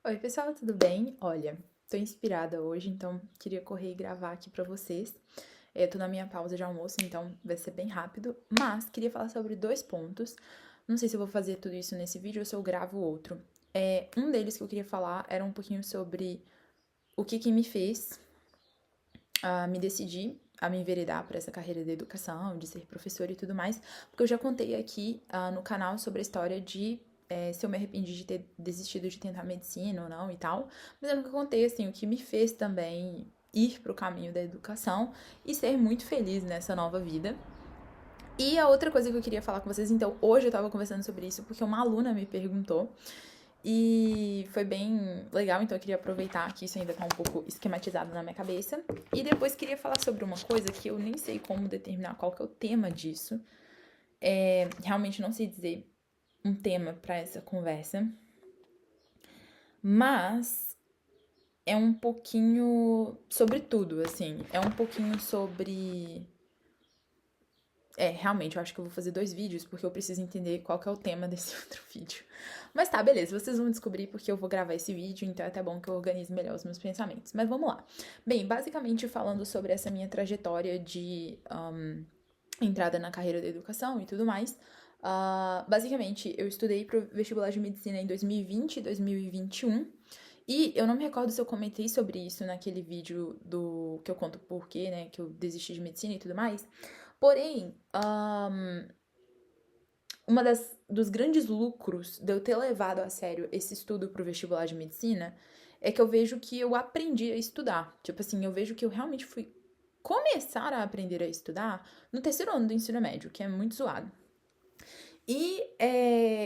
Oi, pessoal, tudo bem? Olha, tô inspirada hoje, então queria correr e gravar aqui pra vocês. Tô na minha pausa de almoço, então vai ser bem rápido, mas queria falar sobre dois pontos. Não sei se eu vou fazer tudo isso nesse vídeo ou se eu gravo outro. Um deles que eu queria falar era um pouquinho sobre o que me fez me decidir a me enveredar por essa carreira da educação, de ser professora e tudo mais, porque eu já contei aqui no canal sobre a história de se eu me arrependi de ter desistido de tentar medicina ou não e tal, mas eu nunca contei, assim, o que me fez também ir pro caminho da educação e ser muito feliz nessa nova vida. E a outra coisa que eu queria falar com vocês, então, hoje eu tava conversando sobre isso porque uma aluna me perguntou e foi bem legal, então eu queria aproveitar que isso ainda tá um pouco esquematizado na minha cabeça. E depois queria falar sobre uma coisa que eu nem sei como determinar qual que é o tema disso. Realmente não sei dizer um tema para essa conversa, mas é um pouquinho sobre tudo, assim. É um pouquinho sobre. Realmente, eu acho que eu vou fazer dois vídeos porque eu preciso entender qual que é o tema desse outro vídeo. Mas tá, beleza, vocês vão descobrir porque eu vou gravar esse vídeo, então é até bom que eu organize melhor os meus pensamentos. Mas vamos lá. Bem, basicamente falando sobre essa minha trajetória de entrada na carreira da educação e tudo mais. Basicamente, eu estudei pro vestibular de medicina em 2020 e 2021. E eu não me recordo se eu comentei sobre isso naquele vídeo do que eu conto por quê, né, que eu desisti de medicina e tudo mais. Porém, dos grandes lucros de eu ter levado a sério esse estudo pro vestibular de medicina é que eu vejo que eu aprendi a estudar. Tipo assim, eu vejo que eu realmente fui começar a aprender a estudar no terceiro ano do ensino médio, que é muito zoado. E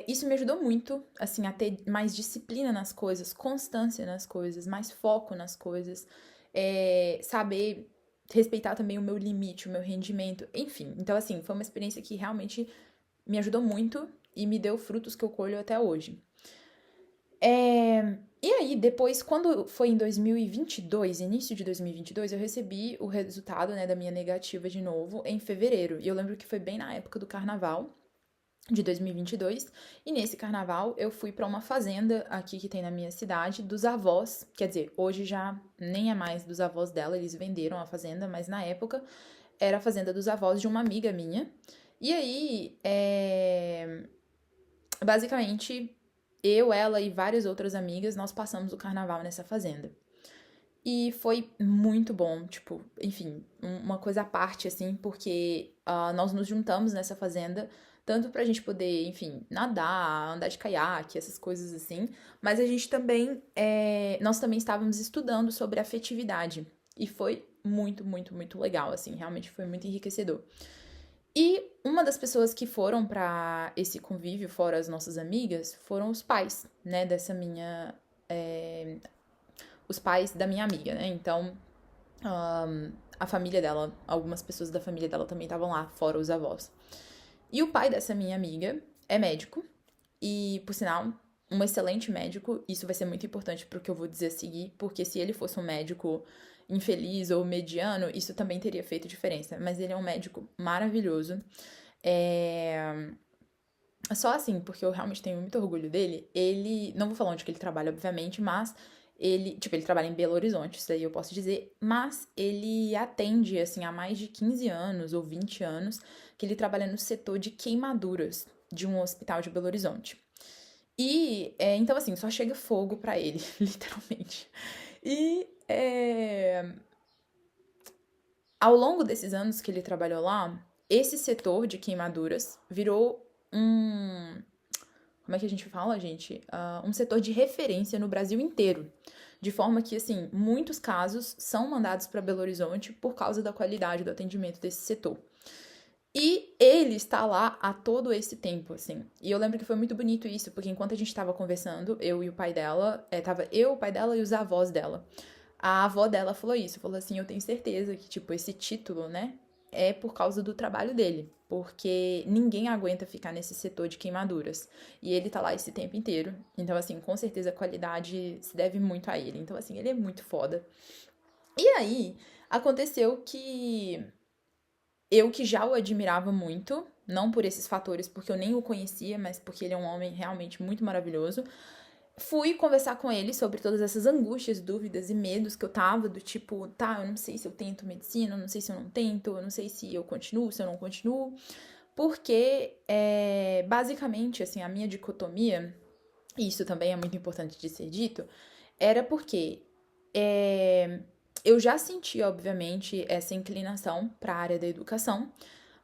isso me ajudou muito, assim, a ter mais disciplina nas coisas, constância nas coisas, mais foco nas coisas, saber respeitar também o meu limite, o meu rendimento, enfim. Então, assim, foi uma experiência que realmente me ajudou muito e me deu frutos que eu colho até hoje. E aí, depois, quando foi em 2022, início de 2022, eu recebi o resultado, né, da minha negativa de novo em fevereiro. E eu lembro que foi bem na época do carnaval de 2022. E nesse carnaval eu fui para uma fazenda aqui que tem na minha cidade dos avós. Quer dizer, hoje já nem é mais dos avós dela, eles venderam a fazenda, mas na época era a fazenda dos avós de uma amiga minha. E aí, basicamente, eu, ela e várias outras amigas, nós passamos o carnaval nessa fazenda. E foi muito bom, tipo, enfim, uma coisa à parte, assim, porque nós nos juntamos nessa fazenda, tanto pra gente poder, enfim, nadar, andar de caiaque, essas coisas assim, mas a gente também, nós também estávamos estudando sobre afetividade. E foi muito, muito, muito legal, assim, realmente foi muito enriquecedor. E uma das pessoas que foram pra esse convívio, fora as nossas amigas, foram os pais, né, dessa minha. Os pais da minha amiga, né? Então, a família dela, algumas pessoas da família dela também estavam lá, fora os avós. E o pai dessa minha amiga é médico, e, por sinal, um excelente médico. Isso vai ser muito importante pro que eu vou dizer a seguir, porque se ele fosse um médico infeliz ou mediano, isso também teria feito diferença. Mas ele é um médico maravilhoso. É... Só assim, porque eu realmente tenho muito orgulho dele. Ele. Não vou falar onde que ele trabalha, obviamente, mas ele. Tipo, ele trabalha em Belo Horizonte, isso aí eu posso dizer. Mas ele atende, assim, há mais de 15 anos ou 20 anos que ele trabalha no setor de queimaduras de um hospital de Belo Horizonte. E, então, assim, só chega fogo pra ele, literalmente. E, ao longo desses anos que ele trabalhou lá, esse setor de queimaduras virou um. Como é que a gente fala, gente? Um setor de referência no Brasil inteiro. De forma que, assim, muitos casos são mandados para Belo Horizonte por causa da qualidade do atendimento desse setor. E ele está lá há todo esse tempo, assim. E eu lembro que foi muito bonito isso, porque enquanto a gente estava conversando, eu e o pai dela, tava eu, o pai dela e os avós dela. A avó dela falou isso, falou assim, eu tenho certeza que, tipo, esse título, né, é por causa do trabalho dele, porque ninguém aguenta ficar nesse setor de queimaduras. E ele tá lá esse tempo inteiro. Então, assim, com certeza a qualidade se deve muito a ele. Então, assim, ele é muito foda. E aí, aconteceu que eu que já o admirava muito, não por esses fatores, porque eu nem o conhecia, mas porque ele é um homem realmente muito maravilhoso. fui conversar com ele sobre todas essas angústias, dúvidas e medos que eu tava, do tipo, tá, eu não sei se eu tento medicina, eu não sei se eu não tento, eu não sei se eu continuo, se eu não continuo, porque, basicamente, assim, a minha dicotomia, e isso também é muito importante de ser dito, era porque é, eu já senti, obviamente, essa inclinação para a área da educação,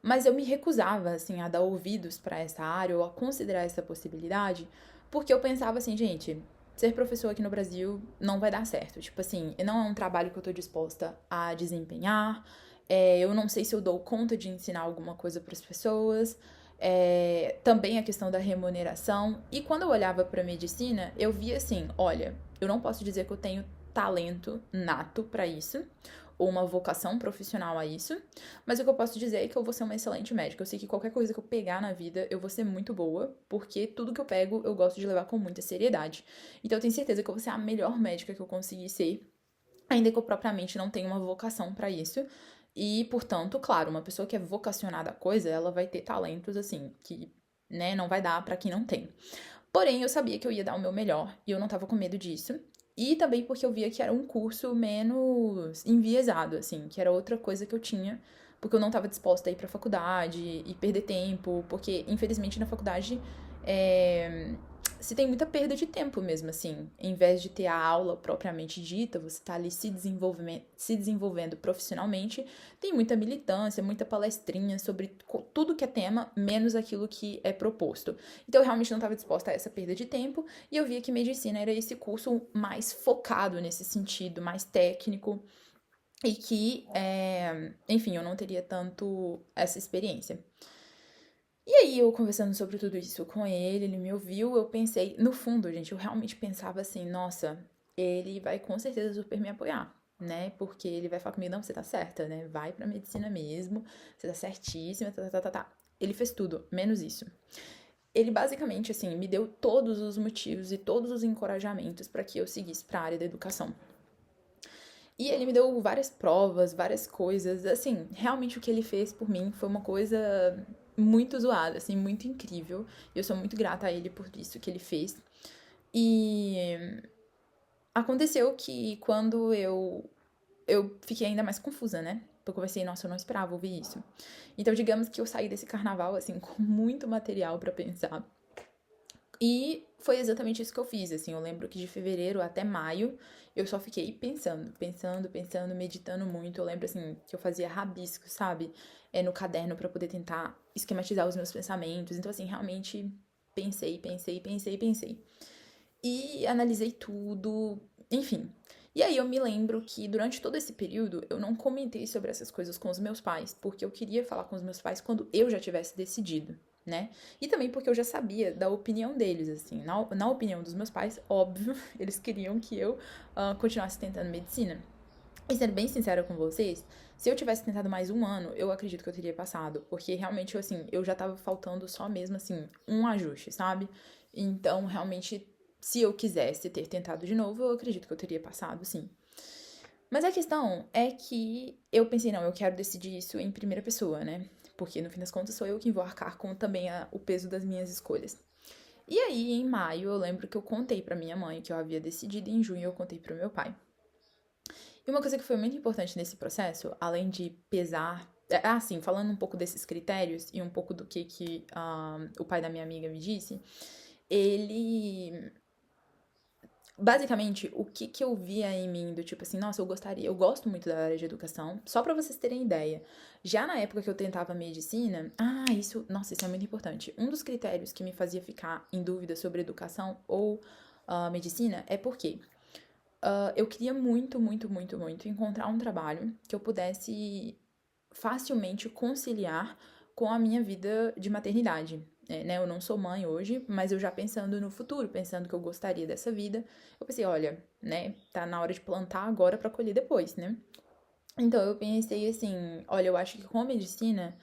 mas eu me recusava, assim, a dar ouvidos para essa área ou a considerar essa possibilidade, porque eu pensava assim, gente, ser professor aqui no Brasil não vai dar certo. Tipo assim, não é um trabalho que eu tô disposta a desempenhar, eu não sei se eu dou conta de ensinar alguma coisa para as pessoas. Também a questão da remuneração. E quando eu olhava para medicina, eu via assim: olha, eu não posso dizer que eu tenho talento nato para isso, ou uma vocação profissional a isso, mas o que eu posso dizer é que eu vou ser uma excelente médica. Eu sei que qualquer coisa que eu pegar na vida, eu vou ser muito boa, porque tudo que eu pego, eu gosto de levar com muita seriedade. Então eu tenho certeza que eu vou ser a melhor médica que eu conseguir ser, ainda que eu propriamente não tenha uma vocação para isso. E, portanto, claro, uma pessoa que é vocacionada à coisa, ela vai ter talentos assim, que, né, não vai dar para quem não tem. Porém, eu sabia que eu ia dar o meu melhor e eu não tava com medo disso. E também porque eu via que era um curso menos enviesado, assim, que era outra coisa que eu tinha, porque eu não tava disposta a ir pra faculdade e perder tempo, porque infelizmente na faculdade é, se tem muita perda de tempo mesmo, assim. Em vez de ter a aula propriamente dita, você tá ali se desenvolvendo profissionalmente, tem muita militância, muita palestrinha sobre tudo que é tema, menos aquilo que é proposto. Então eu realmente não estava disposta a essa perda de tempo, e eu via que medicina era esse curso mais focado nesse sentido, mais técnico, e que, enfim, eu não teria tanto essa experiência. E aí, eu conversando sobre tudo isso com ele, ele me ouviu, eu pensei, no fundo, gente, eu realmente pensava assim, nossa, ele vai com certeza super me apoiar, né? Porque ele vai falar comigo, não, você tá certa, né? Vai pra medicina mesmo, você tá certíssima, tá, tá, tá, tá, tá. Ele fez tudo, menos isso. Ele basicamente, assim, me deu todos os motivos e todos os encorajamentos para que eu seguisse para a área da educação. E ele me deu várias provas, várias coisas. Assim, realmente o que ele fez por mim foi uma coisa muito zoada, assim, muito incrível. E eu sou muito grata a ele por isso que ele fez. E aconteceu que quando eu fiquei ainda mais confusa, né? Porque eu pensei, nossa, eu não esperava ouvir isso. Então, digamos que eu saí desse carnaval, assim, com muito material para pensar. E foi exatamente isso que eu fiz, assim, eu lembro que de fevereiro até maio eu só fiquei pensando, pensando, pensando, meditando muito. Eu lembro, assim, que eu fazia rabisco, sabe? No caderno pra poder tentar esquematizar os meus pensamentos. Então, assim, realmente pensei, pensei, pensei, pensei. E analisei tudo, enfim. E aí eu me lembro que durante todo esse período eu não comentei sobre essas coisas com os meus pais, porque eu queria falar com os meus pais quando eu já tivesse decidido, né? E também porque eu já sabia da opinião deles, assim. Na opinião dos meus pais, óbvio, eles queriam que eu continuasse tentando medicina. E sendo bem sincera com vocês, se eu tivesse tentado mais um ano, eu acredito que eu teria passado. Porque realmente, assim, eu já tava faltando só mesmo, assim, um ajuste, sabe? Então, realmente, se eu quisesse ter tentado de novo, eu acredito que eu teria passado, sim. Mas a questão é que eu pensei, não, eu quero decidir isso em primeira pessoa, né? Porque no fim das contas sou eu que vou arcar com também o peso das minhas escolhas. E aí, em maio, eu lembro que eu contei pra minha mãe que eu havia decidido, e em junho eu contei pro meu pai. E uma coisa que foi muito importante nesse processo, além de pesar. Assim, falando um pouco desses critérios e um pouco do que o pai da minha amiga me disse, ele. Basicamente, o que eu via em mim do tipo assim, nossa, eu gosto muito da área de educação, só pra vocês terem ideia. Já na época que eu tentava medicina, isso é muito importante. Um dos critérios que me fazia ficar em dúvida sobre educação ou medicina é porque eu queria muito, muito, muito, muito encontrar um trabalho que eu pudesse facilmente conciliar com a minha vida de maternidade. Né? Eu não sou mãe hoje, mas eu já pensando no futuro, pensando que eu gostaria dessa vida, eu pensei, olha, né, tá na hora de plantar agora para colher depois, né? Então eu pensei assim, olha, eu acho que com a medicina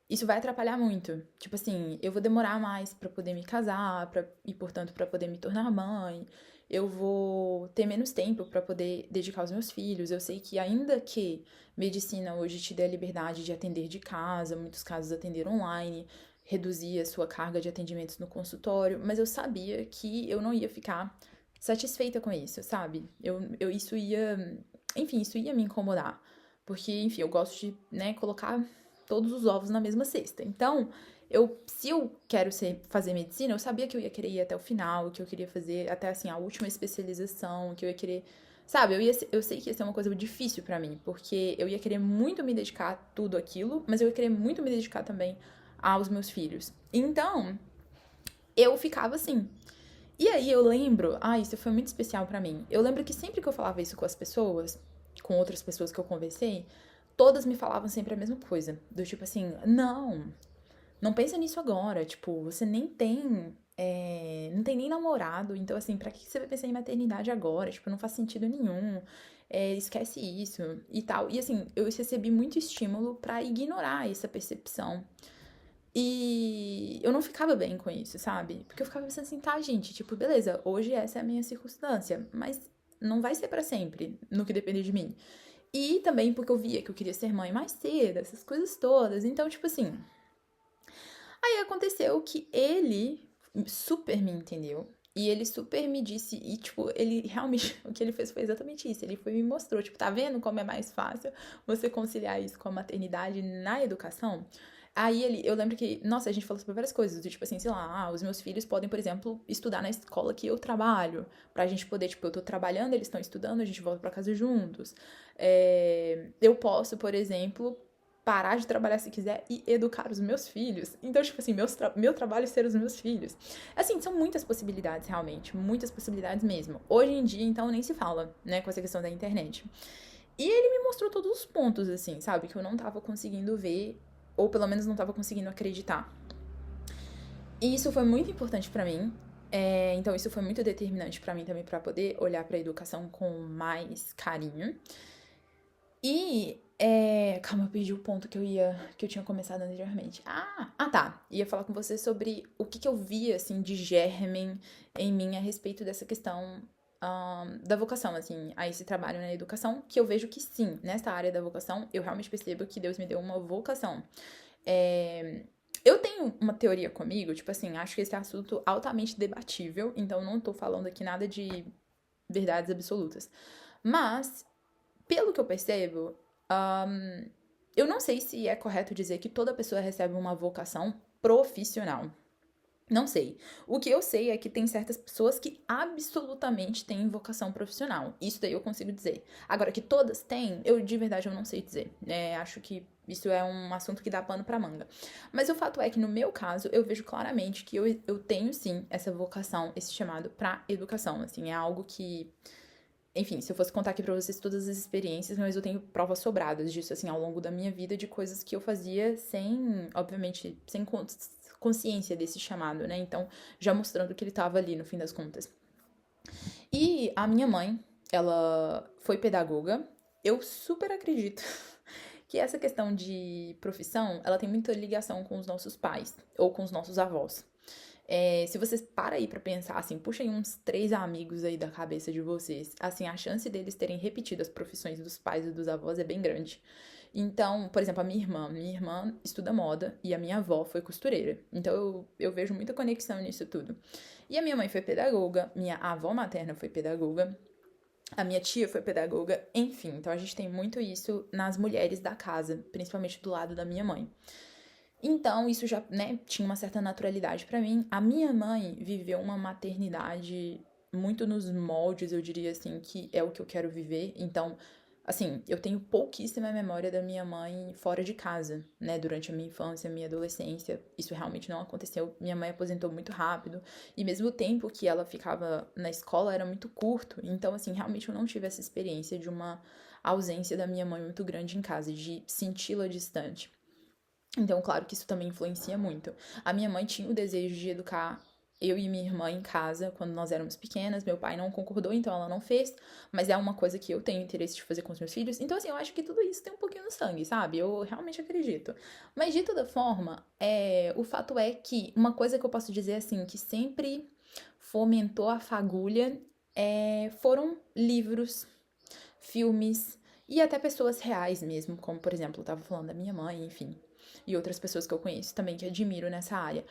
isso vai atrapalhar muito. Tipo assim, eu vou demorar mais pra poder me casar, e portanto pra poder me tornar mãe. Eu vou ter menos tempo pra poder dedicar aos meus filhos. Eu sei que ainda que medicina hoje te dê a liberdade de atender de casa, muitos casos atender online, reduzir a sua carga de atendimentos no consultório, mas eu sabia que eu não ia ficar satisfeita com isso, sabe? Isso ia, enfim, isso ia me incomodar, porque, enfim, eu gosto de, né, colocar todos os ovos na mesma cesta. Então, se eu quero fazer medicina, eu sabia que eu ia querer ir até o final, que eu queria fazer até, assim, a última especialização, que eu ia querer, sabe? Eu sei que ia ser uma coisa difícil pra mim, porque eu ia querer muito me dedicar a tudo aquilo, mas eu ia querer muito me dedicar também aos meus filhos. Então, eu ficava assim. E aí eu lembro, isso foi muito especial pra mim. Eu lembro que sempre que eu falava isso com as pessoas, com outras pessoas que eu conversei, todas me falavam sempre a mesma coisa. Do tipo assim, não pensa nisso agora. Tipo, você nem tem. Não tem nem namorado. Então, assim, pra que você vai pensar em maternidade agora? Tipo, não faz sentido nenhum. Esquece isso e tal. E assim, eu recebi muito estímulo pra ignorar essa percepção. E eu não ficava bem com isso, sabe? Porque eu ficava pensando assim, tá, gente, tipo, beleza, hoje essa é a minha circunstância, mas não vai ser pra sempre, no que depender de mim. E também porque eu via que eu queria ser mãe mais cedo, essas coisas todas. Então, tipo assim, aí aconteceu que ele super me entendeu. E ele super me disse, e tipo, ele realmente, o que ele fez foi exatamente isso. Ele foi e me mostrou, tipo, tá vendo como é mais fácil você conciliar isso com a maternidade na educação? Eu lembro que, nossa, a gente falou sobre várias coisas, do tipo assim, sei lá, os meus filhos podem, por exemplo, estudar na escola que eu trabalho, pra gente poder, tipo, eu tô trabalhando, eles estão estudando, a gente volta pra casa juntos. Eu posso, por exemplo, parar de trabalhar se quiser e educar os meus filhos. Então, tipo assim, meu trabalho é ser os meus filhos. Assim, são muitas possibilidades, realmente. Muitas possibilidades mesmo. Hoje em dia, então, nem se fala, né, com essa questão da internet. E ele me mostrou todos os pontos, assim, sabe? Que eu não tava conseguindo ver, ou pelo menos não tava conseguindo acreditar. E isso foi muito importante pra mim. Então, isso foi muito determinante pra mim também, pra poder olhar pra educação com mais carinho. Calma, eu perdi o ponto que eu tinha começado anteriormente. Tá. Ia falar com você sobre o que eu via, assim, de germen em mim a respeito dessa questão da vocação, assim, a esse trabalho na educação, que eu vejo que sim, nessa área da vocação, eu realmente percebo que Deus me deu uma vocação. Eu tenho uma teoria comigo, tipo assim, acho que esse assunto é altamente debatível, então não tô falando aqui nada de verdades absolutas. Mas pelo que eu percebo, eu não sei se é correto dizer que toda pessoa recebe uma vocação profissional. Não sei. O que eu sei é que tem certas pessoas que absolutamente têm vocação profissional. Isso daí eu consigo dizer. Agora, que todas têm, de verdade eu não sei dizer. Acho que isso é um assunto que dá pano pra manga. Mas o fato é que, no meu caso, eu vejo claramente que eu tenho, sim, essa vocação, esse chamado pra educação. Assim, é algo que enfim, se eu fosse contar aqui pra vocês todas as experiências, mas eu tenho provas sobradas disso, assim, ao longo da minha vida, de coisas que eu fazia sem, obviamente, sem consciência desse chamado, né? Então, já mostrando que ele tava ali, no fim das contas. E a minha mãe, ela foi pedagoga. Eu super acredito que essa questão de profissão, ela tem muita ligação com os nossos pais, ou com os nossos avós. Se vocês param aí pra pensar, assim, puxem uns 3 amigos aí da cabeça de vocês, assim, a chance deles terem repetido as profissões dos pais e dos avós é bem grande. Então, por exemplo, minha irmã estuda moda e a minha avó foi costureira. Então, eu vejo muita conexão nisso tudo. E a minha mãe foi pedagoga, minha avó materna foi pedagoga, a minha tia foi pedagoga, enfim. Então, a gente tem muito isso nas mulheres da casa, principalmente do lado da minha mãe. Então, isso já, né, tinha uma certa naturalidade pra mim. A minha mãe viveu uma maternidade muito nos moldes, eu diria assim, que é o que eu quero viver. Então, assim, eu tenho pouquíssima memória da minha mãe fora de casa, né, durante a minha infância, a minha adolescência. Isso realmente não aconteceu. Minha mãe aposentou muito rápido e mesmo o tempo que ela ficava na escola era muito curto. Então, assim, realmente eu não tive essa experiência de uma ausência da minha mãe muito grande em casa, de senti-la distante. Então, claro que isso também influencia muito. A minha mãe tinha o desejo de educar eu e minha irmã em casa quando nós éramos pequenas. Meu pai não concordou, então ela não fez. Mas é uma coisa que eu tenho interesse de fazer com os meus filhos. Então, assim, eu acho que tudo isso tem um pouquinho no sangue, sabe? Eu realmente acredito. Mas, de toda forma, o fato é que uma coisa que eu posso dizer, assim, que sempre fomentou a fagulha foram livros, filmes e até pessoas reais mesmo, como, por exemplo, eu tava falando da minha mãe, enfim. e outras pessoas que eu conheço também que admiro nessa área.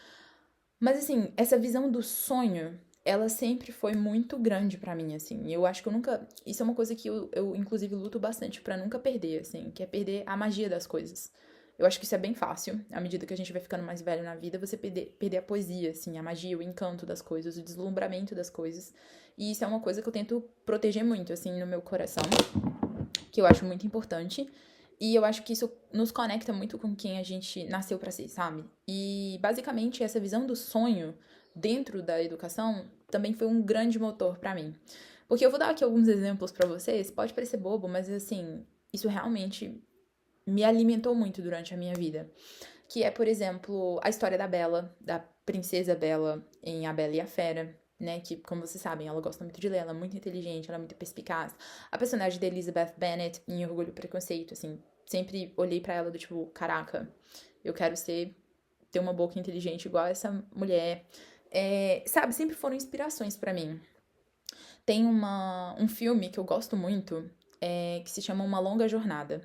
Mas, assim, essa visão do sonho, ela sempre foi muito grande pra mim, assim. Eu acho que eu nunca. Isso é uma coisa que eu inclusive, luto bastante pra nunca perder, assim, que é perder a magia das coisas. Eu acho que isso é bem fácil, à medida que a gente vai ficando mais velho na vida, você perder a poesia, assim, a magia, o encanto das coisas, o deslumbramento das coisas. E isso é uma coisa que eu tento proteger muito, assim, no meu coração, que eu acho muito importante. E eu acho que isso nos conecta muito com quem a gente nasceu pra ser, sabe? E basicamente essa visão do sonho dentro da educação também foi um grande motor pra mim. Porque eu vou dar aqui alguns exemplos pra vocês, pode parecer bobo, mas assim, isso realmente me alimentou muito durante a minha vida. Que é, por exemplo, a história da Bella, da princesa Bella em A Bela e a Fera, né? Que, como vocês sabem, ela gosta muito de ler, ela é muito inteligente, ela é muito perspicaz. A personagem da Elizabeth Bennet em Orgulho e Preconceito, assim, sempre olhei pra ela do tipo, caraca, eu quero ter uma boca inteligente igual essa mulher. Sabe, sempre foram inspirações pra mim. Tem um filme que eu gosto muito, que se chama Uma Longa Jornada.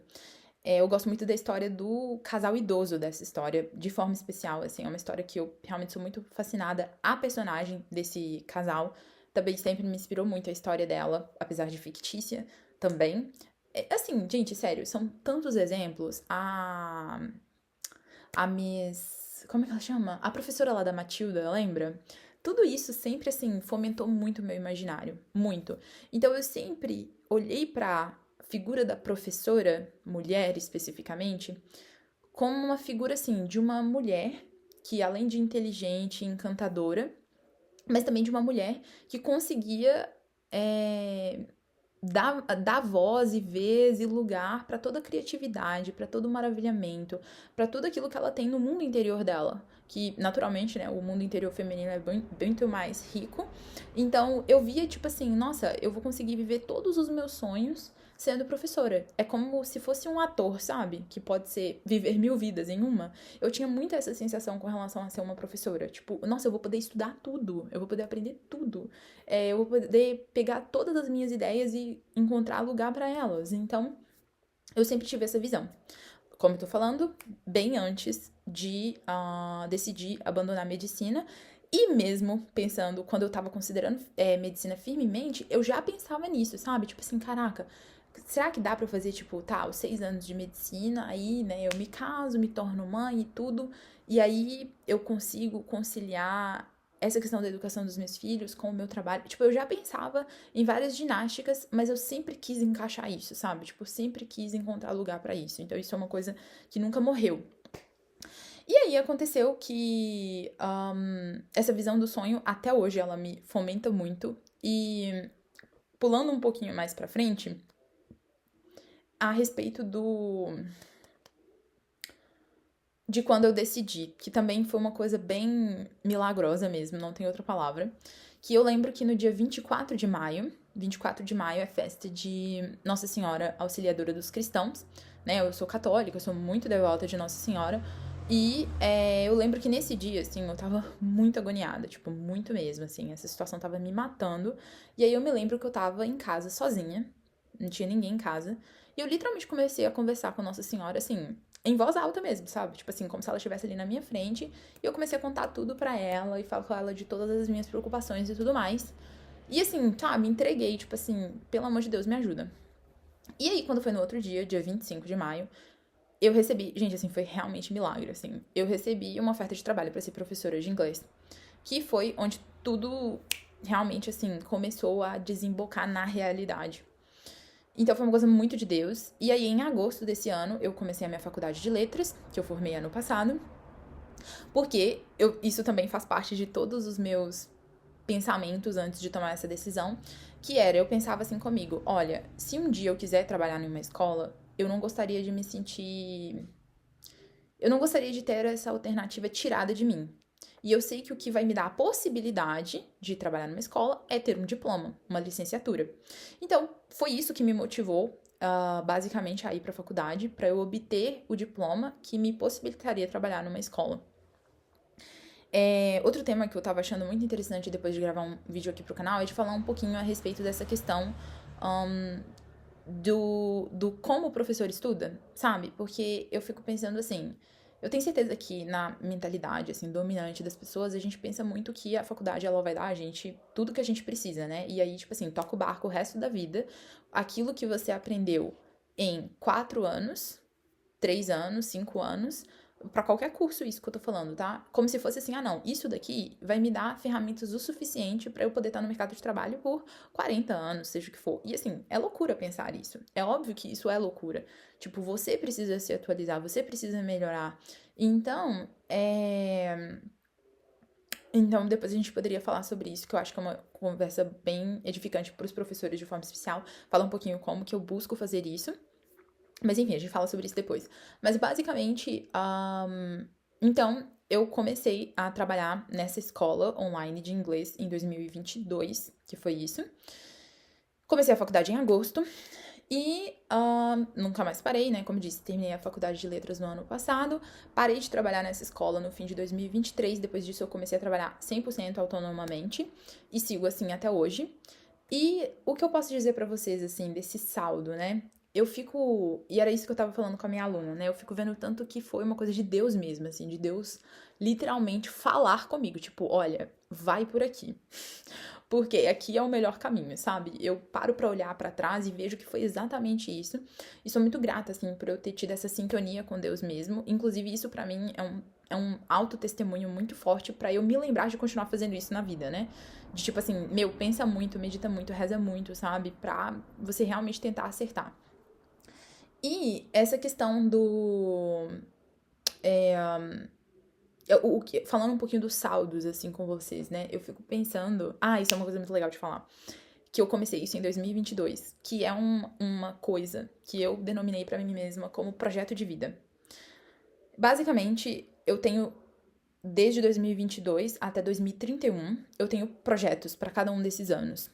Eu gosto muito da história do casal idoso dessa história, de forma especial, assim, é uma história que eu realmente sou muito fascinada. A personagem desse casal também sempre me inspirou muito a história dela, apesar de fictícia também. Assim, gente, sério, são tantos exemplos. A Miss. Como é que ela chama? A professora lá da Matilda, lembra? Tudo isso sempre, assim, fomentou muito o meu imaginário. Muito. Então eu sempre olhei pra figura da professora, mulher especificamente, como uma figura, assim, de uma mulher que, além de inteligente e encantadora, mas também de uma mulher que conseguia dar voz e vez e lugar para toda a criatividade, para todo o maravilhamento, para tudo aquilo que ela tem no mundo interior dela. Que, naturalmente, né, o mundo interior feminino é muito mais rico. Então, eu via, tipo assim, nossa, eu vou conseguir viver todos os meus sonhos sendo professora. É como se fosse um ator, sabe? Que pode ser viver 1000 vidas em uma. Eu tinha muito essa sensação com relação a ser uma professora. Tipo, nossa, eu vou poder estudar tudo. Eu vou poder aprender tudo. Eu vou poder pegar todas as minhas ideias e encontrar lugar para elas. Então, eu sempre tive essa visão. Como eu tô falando, bem antes de decidir abandonar a medicina. E mesmo pensando, quando eu tava considerando medicina firmemente, eu já pensava nisso, sabe? Tipo assim, caraca, será que dá pra eu fazer, tipo, tá, os 6 anos de medicina, aí, né, eu me caso, me torno mãe e tudo, e aí eu consigo conciliar essa questão da educação dos meus filhos com o meu trabalho. Tipo, eu já pensava em várias ginásticas, mas eu sempre quis encaixar isso, sabe? Tipo, eu sempre quis encontrar lugar pra isso. Então, isso é uma coisa que nunca morreu. E aí aconteceu que essa visão do sonho, até hoje, ela me fomenta muito. E pulando um pouquinho mais pra frente, a respeito de quando eu decidi, que também foi uma coisa bem milagrosa mesmo, não tem outra palavra, que eu lembro que no dia 24 de maio é festa de Nossa Senhora Auxiliadora dos Cristãos, né? Eu sou católica, eu sou muito devota de Nossa Senhora, e eu lembro que nesse dia, assim, eu tava muito agoniada, tipo, muito mesmo, assim, essa situação tava me matando, e aí eu me lembro que eu tava em casa sozinha, não tinha ninguém em casa, e eu literalmente comecei a conversar com Nossa Senhora, assim, em voz alta mesmo, sabe? Tipo assim, como se ela estivesse ali na minha frente. E eu comecei a contar tudo pra ela e falar com ela de todas as minhas preocupações e tudo mais. E assim, tá, me entreguei, tipo assim, pelo amor de Deus, me ajuda. E aí, quando foi no outro dia, dia 25 de maio, eu recebi, gente, assim, foi realmente milagre, assim. Eu recebi uma oferta de trabalho pra ser professora de inglês, que foi onde tudo realmente, assim, começou a desembocar na realidade. Então foi uma coisa muito de Deus. E aí, em agosto desse ano, eu comecei a minha faculdade de letras, que eu formei ano passado. Porque isso também faz parte de todos os meus pensamentos antes de tomar essa decisão. Que era, eu pensava assim comigo: olha, se um dia eu quiser trabalhar numa escola, eu não gostaria de me sentir. Eu não gostaria de ter essa alternativa tirada de mim. E eu sei que o que vai me dar a possibilidade de trabalhar numa escola é ter um diploma, uma licenciatura. Então, foi isso que me motivou, basicamente, a ir para a faculdade, para eu obter o diploma que me possibilitaria trabalhar numa escola. Outro tema que eu tava achando muito interessante depois de gravar um vídeo aqui pro canal é de falar um pouquinho a respeito dessa questão do como o professor estuda, sabe? Porque eu fico pensando assim, Eu tenho certeza que na mentalidade, assim, dominante das pessoas, a gente pensa muito que a faculdade, ela vai dar a gente tudo que a gente precisa, né? E aí, tipo assim, toca o barco o resto da vida. Aquilo que você aprendeu em 4 anos, 3 anos, 5 anos, pra qualquer curso isso que eu tô falando, tá? Como se fosse assim, ah não, isso daqui vai me dar ferramentas o suficiente pra eu poder estar no mercado de trabalho por 40 anos, seja o que for. E assim, é loucura pensar isso. É óbvio que isso é loucura. Tipo, você precisa se atualizar, você precisa melhorar. Então, Então, depois a gente poderia falar sobre isso, que eu acho que é uma conversa bem edificante para os professores de forma especial. Falar um pouquinho como que eu busco fazer isso. Mas enfim, a gente fala sobre isso depois. Mas basicamente, então eu comecei a trabalhar nessa escola online de inglês em 2022, que foi isso. Comecei a faculdade em agosto e nunca mais parei, né? Como disse, terminei a faculdade de letras no ano passado. Parei de trabalhar nessa escola no fim de 2023. Depois disso, eu comecei a trabalhar 100% autonomamente e sigo assim até hoje. E o que eu posso dizer pra vocês, assim, desse saldo, né? Eu fico. E era isso que eu tava falando com a minha aluna, né? Eu fico vendo tanto que foi uma coisa de Deus mesmo, assim, de Deus literalmente falar comigo. Tipo, olha, vai por aqui. Porque aqui é o melhor caminho, sabe? Eu paro pra olhar pra trás e vejo que foi exatamente isso. E sou muito grata, assim, por eu ter tido essa sintonia com Deus mesmo. Inclusive, isso pra mim é um autotestemunho muito forte pra eu me lembrar de continuar fazendo isso na vida, né? De tipo assim, meu, pensa muito, medita muito, reza muito, sabe? Pra você realmente tentar acertar. E essa questão do. Falando um pouquinho dos saldos, assim, com vocês, né? Eu fico pensando. Ah, isso é uma coisa muito legal de falar. Que eu comecei isso em 2022, que é uma coisa que eu denominei pra mim mesma como projeto de vida. Basicamente, eu tenho desde 2022 até 2031, eu tenho projetos pra cada um desses anos.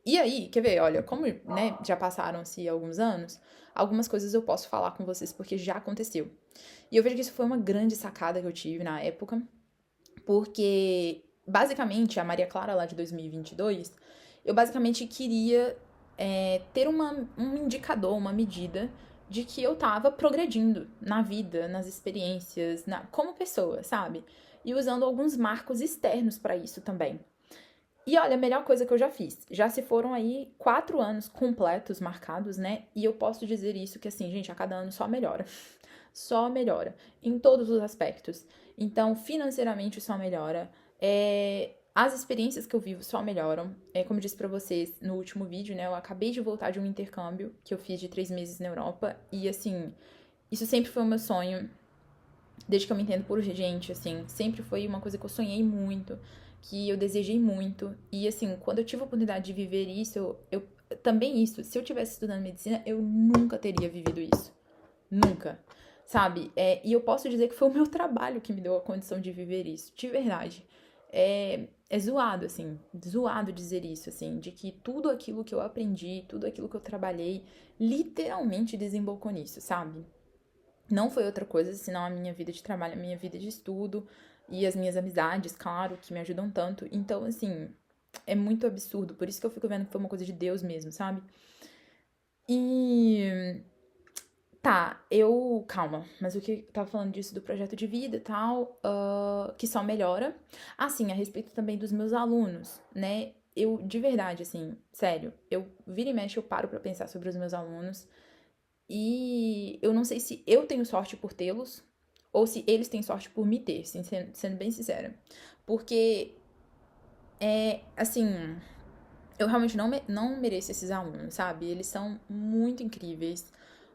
E aí, quer ver? Olha, como né, já passaram-se alguns anos, algumas coisas eu posso falar com vocês porque já aconteceu. E eu vejo que isso foi uma grande sacada que eu tive na época, porque basicamente a Maria Clara lá de 2022, eu basicamente queria ter um indicador, uma medida de que eu tava progredindo na vida, nas experiências, como pessoa, sabe? E usando alguns marcos externos pra isso também. E olha, a melhor coisa que eu já fiz. Já se foram aí 4 anos completos marcados, né? E eu posso dizer isso que assim, gente, a cada ano só melhora. Só melhora. Em todos os aspectos. Então, financeiramente só melhora. As experiências que eu vivo só melhoram. Como eu disse pra vocês no último vídeo, né? Eu acabei de voltar de um intercâmbio que eu fiz de 3 meses na Europa. E assim, isso sempre foi o meu sonho desde que eu me entendo por gente, assim, sempre foi uma coisa que eu sonhei muito, que eu desejei muito. E assim, quando eu tive a oportunidade de viver isso, eu também isso, se eu tivesse estudando medicina, eu nunca teria vivido isso. Nunca. Sabe? E eu posso dizer que foi o meu trabalho que me deu a condição de viver isso, de verdade. É zoado, assim, zoado dizer isso, assim, de que tudo aquilo que eu aprendi, tudo aquilo que eu trabalhei, literalmente desembocou nisso, sabe? Não foi outra coisa senão a minha vida de trabalho, a minha vida de estudo e as minhas amizades, claro, que me ajudam tanto. Então, assim, é muito absurdo. Por isso que eu fico vendo que foi uma coisa de Deus mesmo, sabe? E tá, calma, mas o que eu tava falando disso do projeto de vida e tal, que só melhora. Assim, a respeito também dos meus alunos, né? Eu, de verdade, assim, sério, eu vira e mexe, eu paro pra pensar sobre os meus alunos. E eu não sei se eu tenho sorte por tê-los ou se eles têm sorte por me ter, sendo bem sincera. Porque, assim, eu realmente não mereço esses alunos, sabe? Eles são muito incríveis,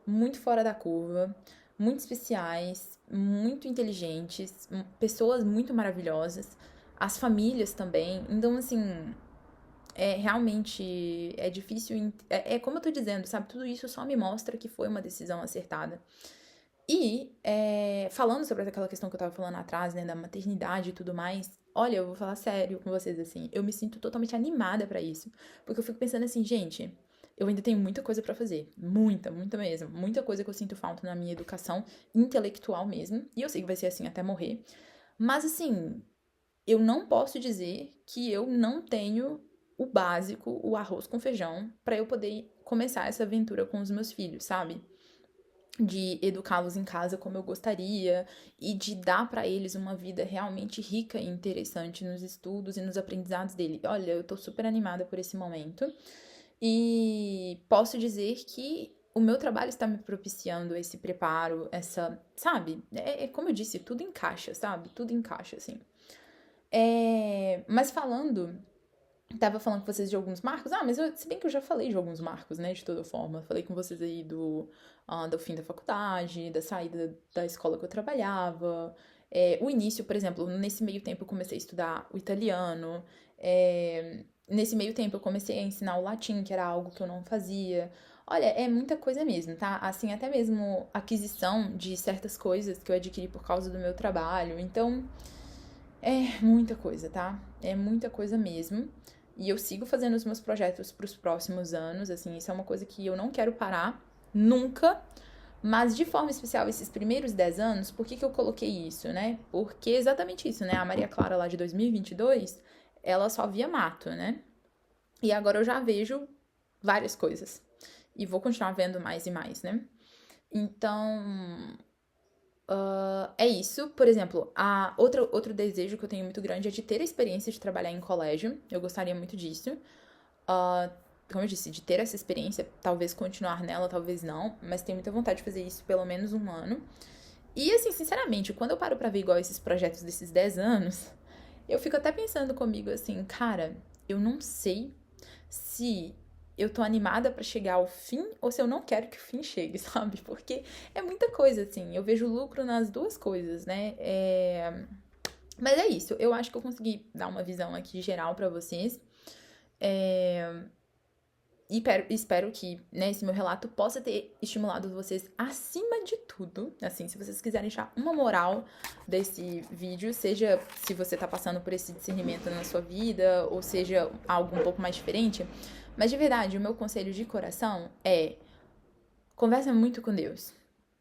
muito fora da curva, muito especiais, muito inteligentes, pessoas muito maravilhosas, as famílias também. Então, assim, realmente é difícil. É como eu tô dizendo, sabe? Tudo isso só me mostra que foi uma decisão acertada. E, falando sobre aquela questão que eu tava falando atrás, né, da maternidade e tudo mais, olha, eu vou falar sério com vocês, assim, eu me sinto totalmente animada pra isso. Porque eu fico pensando assim, gente, eu ainda tenho muita coisa pra fazer. Muita, muita mesmo. Muita coisa que eu sinto falta na minha educação intelectual mesmo. E eu sei que vai ser assim até morrer. Mas, assim, eu não posso dizer que eu não tenho o básico, o arroz com feijão, pra eu poder começar essa aventura com os meus filhos, sabe? de educá-los em casa como eu gostaria e de dar para eles uma vida realmente rica e interessante nos estudos e nos aprendizados dele. Olha, eu tô super animada por esse momento e posso dizer que o meu trabalho está me propiciando esse preparo, essa, sabe? É como eu disse, tudo encaixa, sabe? Tudo encaixa, assim. Mas tava falando com vocês de alguns marcos. Mas se bem que eu já falei de alguns marcos, né? De toda forma. Falei com vocês aí do fim da faculdade, da saída da escola que eu trabalhava. O início, por exemplo, nesse meio tempo eu comecei a estudar o italiano. Nesse meio tempo eu comecei a ensinar o latim, que era algo que eu não fazia. Olha, é muita coisa mesmo, tá? Assim, até mesmo aquisição de certas coisas que eu adquiri por causa do meu trabalho. Então, é muita coisa, tá? É muita coisa mesmo. E eu sigo fazendo os meus projetos para os próximos anos, assim, isso é uma coisa que eu não quero parar nunca. Mas de forma especial, esses primeiros 10 anos, por que eu coloquei isso, né? Porque é exatamente isso, né? A Maria Clara lá de 2022, ela só via mato, né? E agora eu já vejo várias coisas. E vou continuar vendo mais e mais, né? Então, é isso. Por exemplo, outro desejo que eu tenho muito grande é de ter a experiência de trabalhar em colégio. Eu gostaria muito disso. Como eu disse, de ter essa experiência, talvez continuar nela, talvez não, mas tenho muita vontade de fazer isso pelo menos um ano. E assim, sinceramente, quando eu paro pra ver igual esses projetos desses 10 anos, eu fico até pensando comigo assim, cara, eu não sei se eu tô animada pra chegar ao fim ou se eu não quero que o fim chegue, sabe? Porque é muita coisa, assim. Eu vejo lucro nas duas coisas, né? Mas é isso. Eu acho que eu consegui dar uma visão aqui geral pra vocês. E espero que, né, esse meu relato possa ter estimulado vocês acima de tudo. Assim, se vocês quiserem deixar uma moral desse vídeo, seja se você tá passando por esse discernimento na sua vida, ou seja algo um pouco mais diferente. Mas de verdade, o meu conselho de coração é: conversa muito com Deus.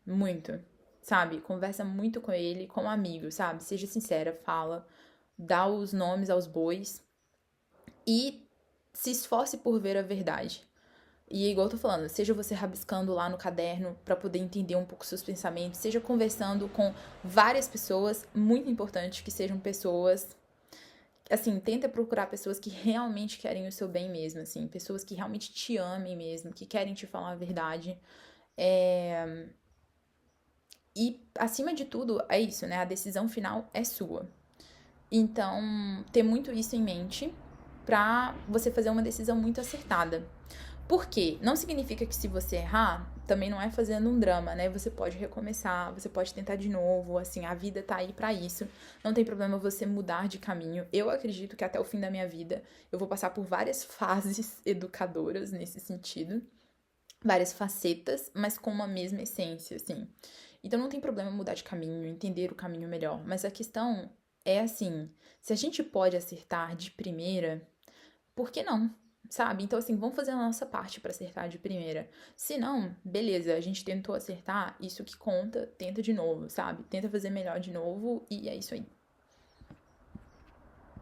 Muito. Sabe? Conversa muito com Ele, como amigo, sabe? Seja sincera, fala, dá os nomes aos bois e se esforce por ver a verdade. E igual eu tô falando, seja você rabiscando lá no caderno pra poder entender um pouco seus pensamentos, seja conversando com várias pessoas, muito importante que sejam pessoas, assim, tenta procurar pessoas que realmente querem o seu bem mesmo, assim, pessoas que realmente te amem mesmo, que querem te falar a verdade. E acima de tudo, é isso, né? A decisão final é sua. Então, ter muito isso em mente pra você fazer uma decisão muito acertada. Por quê? Não significa que se você errar, também não é fazendo um drama, né? Você pode recomeçar, você pode tentar de novo, assim, a vida tá aí pra isso. Não tem problema você mudar de caminho. Eu acredito que até o fim da minha vida eu vou passar por várias fases educadoras nesse sentido, várias facetas, mas com uma mesma essência, assim. Então não tem problema mudar de caminho, entender o caminho melhor, mas a questão é assim, se a gente pode acertar de primeira, por que não? Sabe? Então, assim, vamos fazer a nossa parte pra acertar de primeira. Se não, beleza, a gente tentou acertar, isso que conta, tenta de novo, sabe? Tenta fazer melhor de novo e é isso aí.